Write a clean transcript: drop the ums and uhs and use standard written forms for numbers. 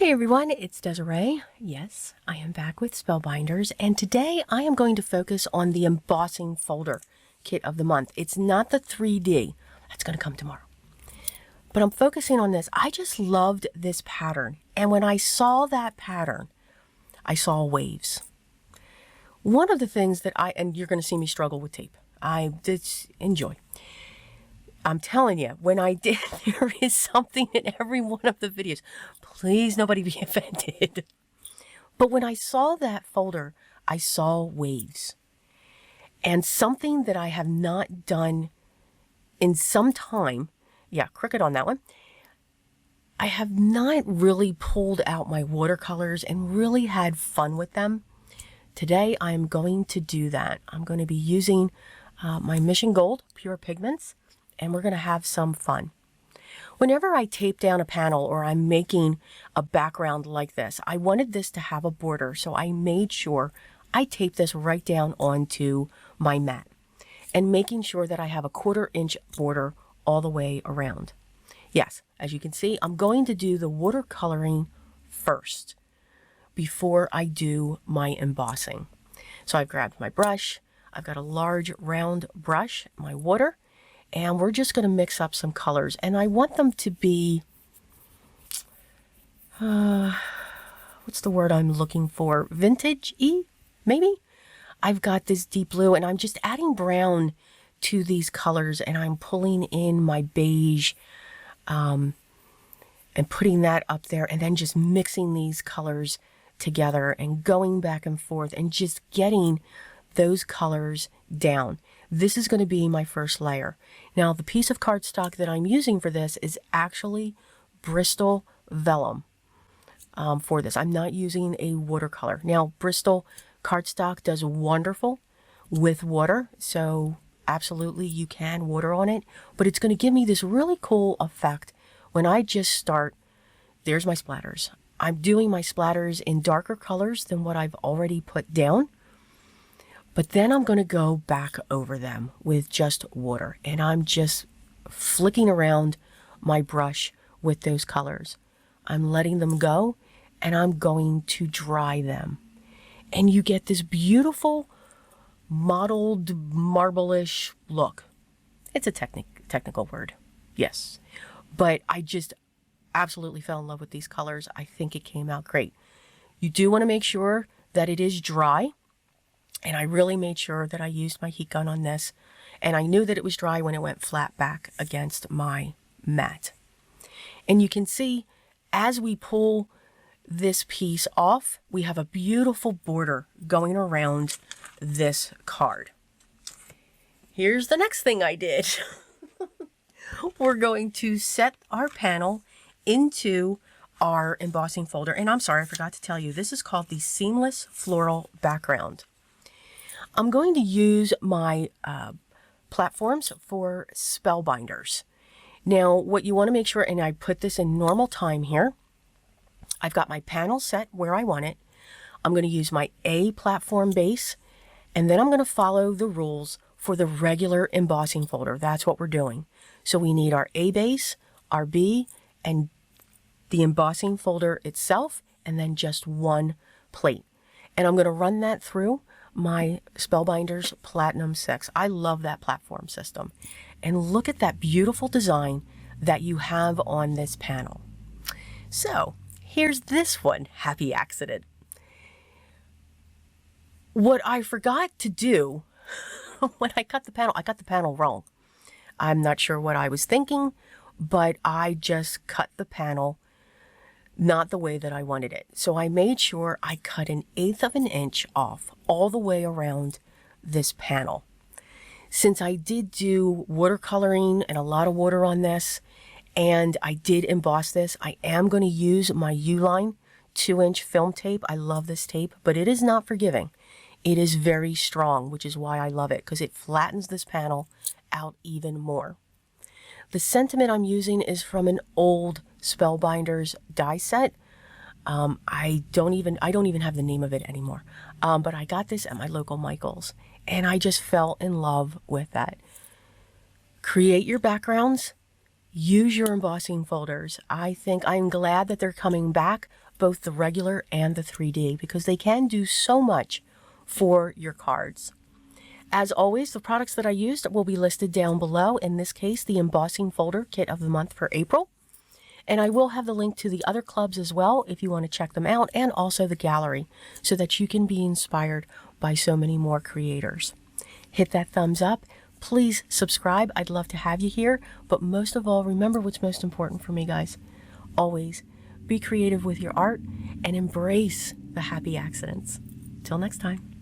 Hey everyone, it's Desiree. Yes, I am back with Spellbinders, and today I am going to focus on the embossing folder kit of the month. It's not the 3D, that's going to come tomorrow. But I'm focusing on this. I just loved this pattern, and when I saw that pattern, I saw waves. One of the things that and you're going to see me struggle with tape. I did enjoy. I'm telling you, when I did, there is something in every one of the videos. Please, nobody be offended. But when I saw that folder, I saw waves. And something that I have not done in some time, yeah, crooked on that one, I have not really pulled out my watercolors and really had fun with them. Today, I am going to do that. I'm going to be using my Mission Gold Pure Pigments, and we're going to have some fun. Whenever I tape down a panel or I'm making a background like this, I wanted this to have a border, so I made sure I taped this right down onto my mat and making sure that I have a 1/4 inch border all the way around. Yes, as you can see, I'm going to do the watercoloring first before I do my embossing. So I've grabbed my brush, I've got a large round brush, my water, and we're just going to mix up some colors. And I want them to be, what's the word I'm looking for? Vintage-y, maybe? I've got this deep blue, and I'm just adding brown to these colors, and I'm pulling in my beige and putting that up there, and then just mixing these colors together and going back and forth and just getting those colors down. This is going to be my first layer. Now, the piece of cardstock that I'm using for this is actually Bristol Vellum for this. I'm not using a watercolor. Now, Bristol cardstock does wonderful with water, so absolutely you can water on it, but it's going to give me this really cool effect when I just start. There's my splatters. I'm doing my splatters in darker colors than what I've already put down. But then I'm going to go back over them with just water, and I'm just flicking around my brush with those colors. I'm letting them go, and I'm going to dry them. And you get this beautiful mottled marble-ish look. It's a technical word, yes. But I just absolutely fell in love with these colors. I think it came out great. You do want to make sure that it is dry. And I really made sure that I used my heat gun on this. And I knew that it was dry when it went flat back against my mat. And you can see as we pull this piece off, we have a beautiful border going around this card. Here's the next thing I did. We're going to set our panel into our embossing folder. And I'm sorry, I forgot to tell you, this is called the Seamless Floral Background. I'm going to use my platforms for Spellbinders. Now, what you want to make sure, and I put this in normal time here, I've got my panel set where I want it. I'm going to use my A platform base, and then I'm going to follow the rules for the regular embossing folder. That's what we're doing. So we need our A base, our B, and the embossing folder itself, and then just one plate. And I'm going to run that through my Spellbinders Platinum 6. I love that platform system. And look at that beautiful design that you have on this panel. So here's this one, happy accident. What I forgot to do when I cut the panel wrong. I'm not sure what I was thinking, but I just cut the panel not the way that I wanted it. So I made sure I cut 1/8 of an inch off all the way around this panel. Since I did do watercoloring and a lot of water on this, and I did emboss this, I am going to use my U-line 2-inch film tape. I love this tape, but it is not forgiving. It is very strong, which is why I love it, because it flattens this panel out even more. The sentiment I'm using is from an old Spellbinders die set. I don't even have the name of it anymore. But I got this at my local Michael's, and I just fell in love with that. Create your backgrounds, use your embossing folders. I'm glad that they're coming back, both the regular and the 3D, because they can do so much for your cards. As always, the products that I used will be listed down below. In this case, the Embossing Folder Kit of the month for April. And I will have the link to the other clubs as well if you want to check them out, and also the gallery, so that you can be inspired by so many more creators. Hit that thumbs up. Please subscribe. I'd love to have you here. But most of all, remember what's most important for me, guys. Always be creative with your art and embrace the happy accidents. Till next time.